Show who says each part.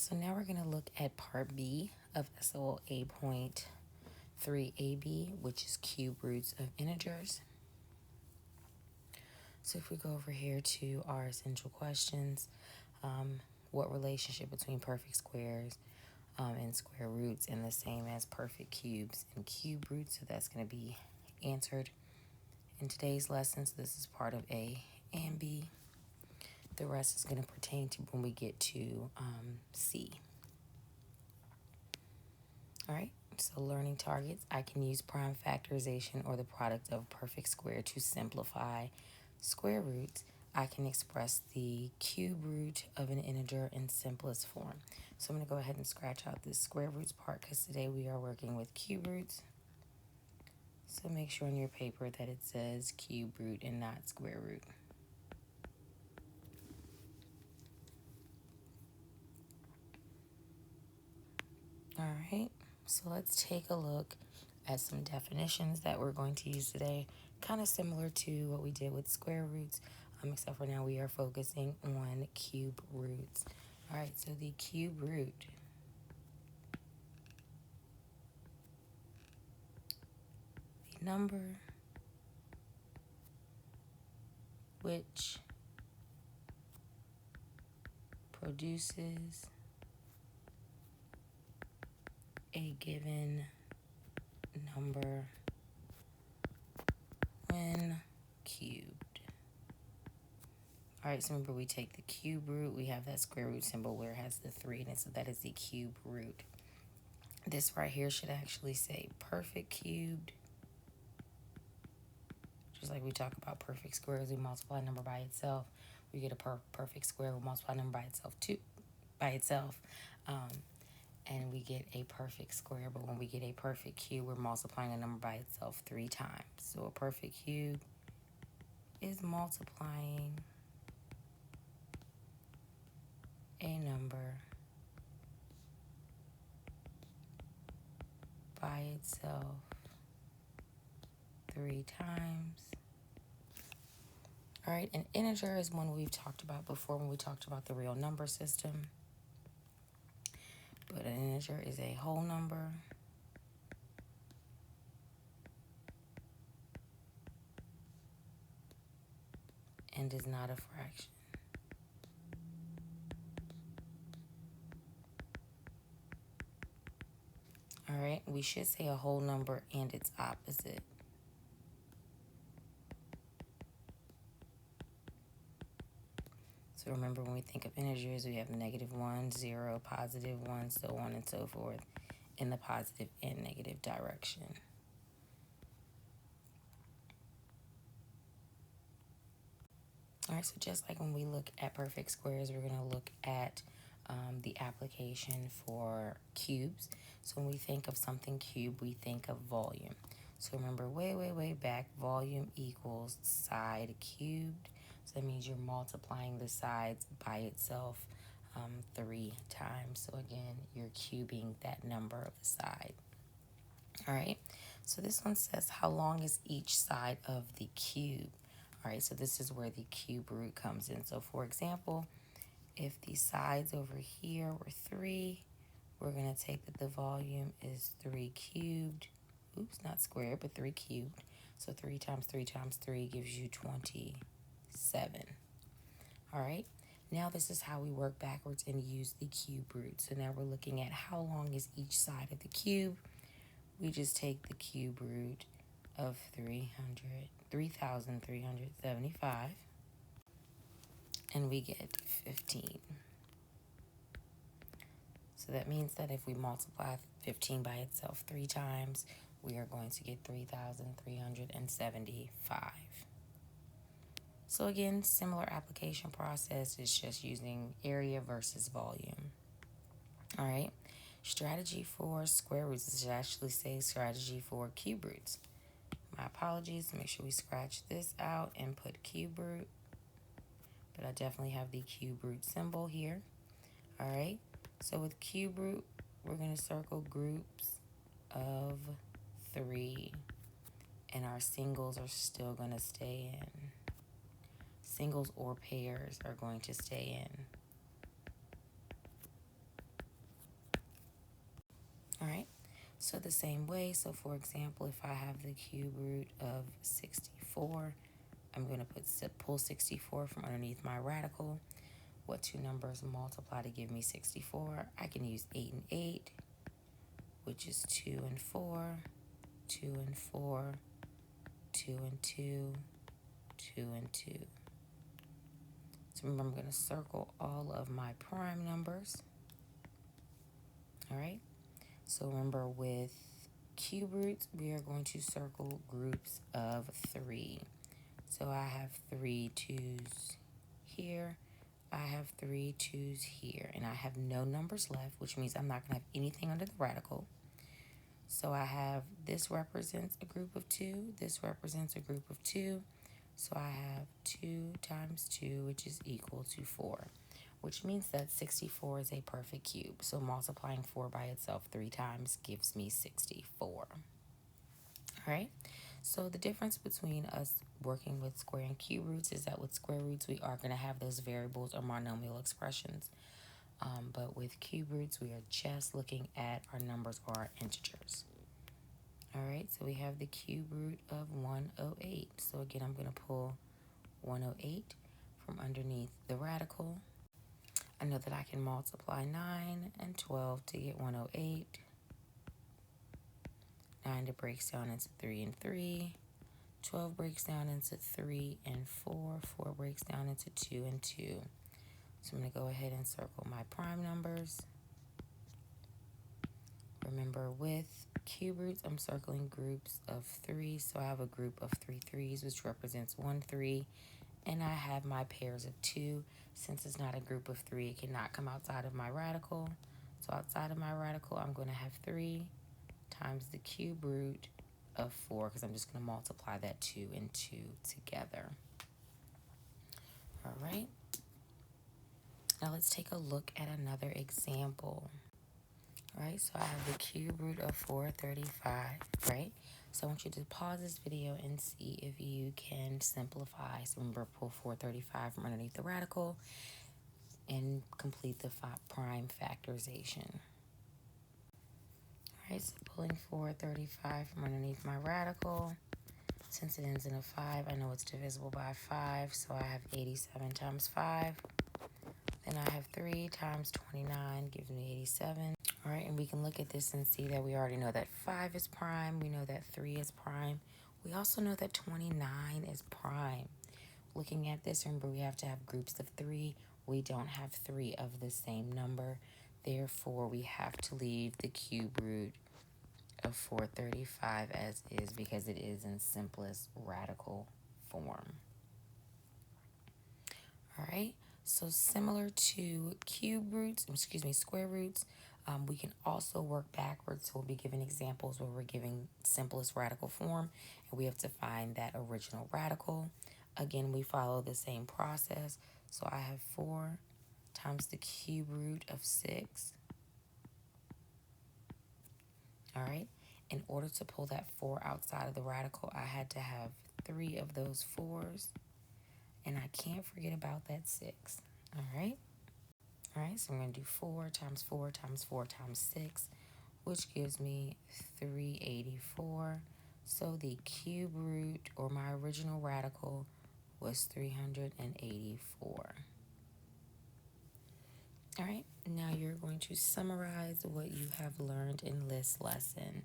Speaker 1: So now we're going to look at part B of SOL 8.3a.b, which is cube roots of integers. So if we go over here to our essential questions, what relationship between perfect squares and square roots, and the same as perfect cubes and cube roots. So that's going to be answered in today's lesson. So this is part of A and B. The rest is going to pertain to when we get to C. All right, so learning targets. I can use prime factorization or the product of a perfect square to simplify square roots. I can express the cube root of an integer in simplest form. So I'm going to go ahead and scratch out this square roots part because today we are working with cube roots. So make sure in your paper that it says cube root and not square root. All right, so let's take a look at some definitions that we're going to use today, kind of similar to what we did with square roots, except for now we are focusing on cube roots. All right, so the cube root the number which produces a given number when cubed. All right, so remember we take the cube root, we have that square root symbol where it has the 3 in it, so that is the cube root. This right here should actually say perfect cubed. Just like we talk about perfect squares, we multiply a number by itself. We get a perfect square, we multiply a number by itself. And we get a perfect square, but when we get a perfect cube, we're multiplying a number by itself 3 times. So a perfect cube is multiplying a number by itself 3 times. All right, an integer is one we've talked about before when we talked about the real number system. But an integer is a whole number and is not a fraction. All right, we should say a whole number and its opposite. So remember, when we think of integers, we have -1, 0, +1, so on and so forth, in the positive and negative direction. All right, so just like when we look at perfect squares, we're going to look at the application for cubes. So when we think of something cubed, we think of volume. So remember, way back, volume equals side cubed. So that means you're multiplying the sides by itself 3 times. So again, you're cubing that number of the side. All right, so this one says, how long is each side of the cube? All right, so this is where the cube root comes in. So for example, if the sides over here were 3, we're going to take that the volume is 3 cubed. Oops, not squared, but 3 cubed. So 3 times 3 times 3 gives you 27. All right, now this is how we work backwards and use the cube root. So now we're looking at how long is each side of the cube. We just take the cube root of 3,375, and we get 15. So that means that if we multiply 15 by itself 3 times, we are going to get 3,375. So again, similar application process, is just using area versus volume. All right, strategy for square roots. This should actually say strategy for cube roots. My apologies. Make sure we scratch this out and put cube root. But I definitely have the cube root symbol here. All right, so with cube root, we're going to circle groups of 3. And our singles are still going to stay in. Singles or pairs are going to stay in. So the same way, so for example, if I have the cube root of 64, I'm going to pull 64 from underneath my radical. What two numbers multiply to give me 64? I can use 8 and 8, which is 2 and 4, 2 and 4, 2 and 2, 2 and 2. So remember, I'm going to circle all of my prime numbers. All right. So remember, with cube roots, we are going to circle groups of 3. So I have 3 2's here. I have 3 2's here. And I have no numbers left, which means I'm not going to have anything under the radical. So I have, this represents a group of 2. This represents a group of 2. So I have 2 times 2, which is equal to 4, which means that 64 is a perfect cube. So multiplying 4 by itself 3 times gives me 64. All right. So the difference between us working with square and cube roots is that with square roots, we are going to have those variables or monomial expressions. But with cube roots, we are just looking at our numbers or our integers. All right, so we have the cube root of 108. So again, I'm going to pull 108 from underneath the radical. I know that I can multiply 9 and 12 to get 108. 9 breaks down into 3 and 3. 12 breaks down into 3 and 4. 4 breaks down into 2 and 2. So I'm going to go ahead and circle my prime numbers. Remember, with cube roots, I'm circling groups of 3. So I have a group of 3 3's, which represents 1 3. And I have my pairs of 2. Since it's not a group of 3, it cannot come outside of my radical. So outside of my radical, I'm going to have 3 times the cube root of 4, because I'm just going to multiply that 2 and 2 together. All right. Now let's take a look at another example. All right, so I have the cube root of 435, right? So I want you to pause this video and see if you can simplify. So remember, pull 435 from underneath the radical and complete the prime factorization. All right, so pulling 435 from underneath my radical. Since it ends in a 5, I know it's divisible by 5, so I have 87 times 5. Then I have 3 times 29 gives me 87. All right, and we can look at this and see that we already know that 5 is prime. We know that 3 is prime. We also know that 29 is prime. Looking at this, remember, we have to have groups of 3. We don't have 3 of the same number. Therefore, we have to leave the cube root of 435 as is because it is in simplest radical form. All right, so similar to square roots, we can also work backwards. So we'll be giving examples where we're giving simplest radical form, and we have to find that original radical. Again, we follow the same process. So I have 4 times the cube root of 6. All right, in order to pull that 4 outside of the radical, I had to have 3 of those 4's. And I can't forget about that 6. All right. All right, so I'm going to do 4 times 4 times 4 times 6, which gives me 384. So the cube root, or my original radical, was 384. All right, now you're going to summarize what you have learned in this lesson.